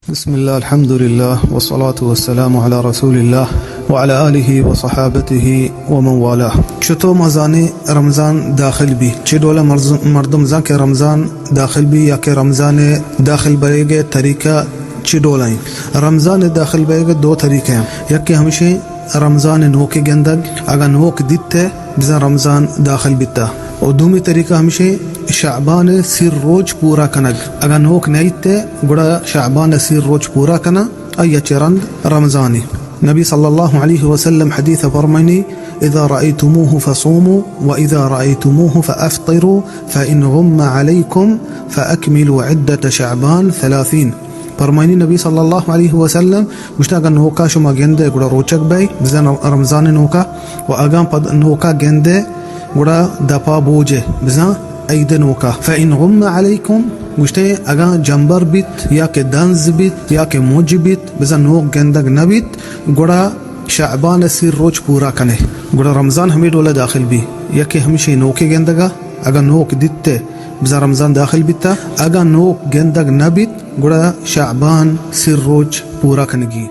बिस्मिल्लाह अल्हम्दुलिल्लाह वस्सलातु वस्सलामु अला रसूलिल्लाह व अला आलिहि व सहाबतिहि व मन वाला। चतो मज़ाने रमज़ान दाखिल भी चिडोला मर्दम जा के रमज़ान दाखिल भी या के रमज़ान दाखिल बरेगे तरीका चिडोला रमज़ान दाखिल बरेगे दो तरीके हैं। यक के हमेशा रमज़ान नोके गंदग अगर नोक दिते बिजा रमज़ान दाखिल बिता और दूसरी तरीका हमेशा शाबान सिर रोज पूरा कनग अगर नोक नईते गुड़ा शाबान सिर रोज पूरा कना अय चरंद रमज़ानी। नबी सल्लल्लाहु अलैहि वसल्लम हदीस फरमानी इज़ा रअयतुमूहु फसूमू व इज़ा रअयतुमूहु फअफ्तिरू फ़इन गुम्मा अलैकुम फ़अकमिलू इद्दत शअबान 30। फरमानी नबी सल्लल्लाहु अलैहि वसल्लम मुश्ता अगर नोका शुमा गेंदे गुड़ा रोचक बाई बिजा रमज़ान नोका व अगा पद नोका गेंदे गुड़ा दपा बोझे बिजा ऐदन नोका फ़इन गुम्मा अलैकुम मुश्ते अगा जंबर बित या के दंज बित या के मोज बित बिजा नोक गेंदग नबित गुड़ा शाबान सिर रोज पूरा कने गुड़ा रमज़ान हमें डोला दाखिल भी या के हमेशा नोके गेंदगा अगर नोक दिते बिजा रमज़ान दाखिल बिता अगर नोक गेंदग नबित गुड़ा शाबान सिर रोज पूरा कनेगी।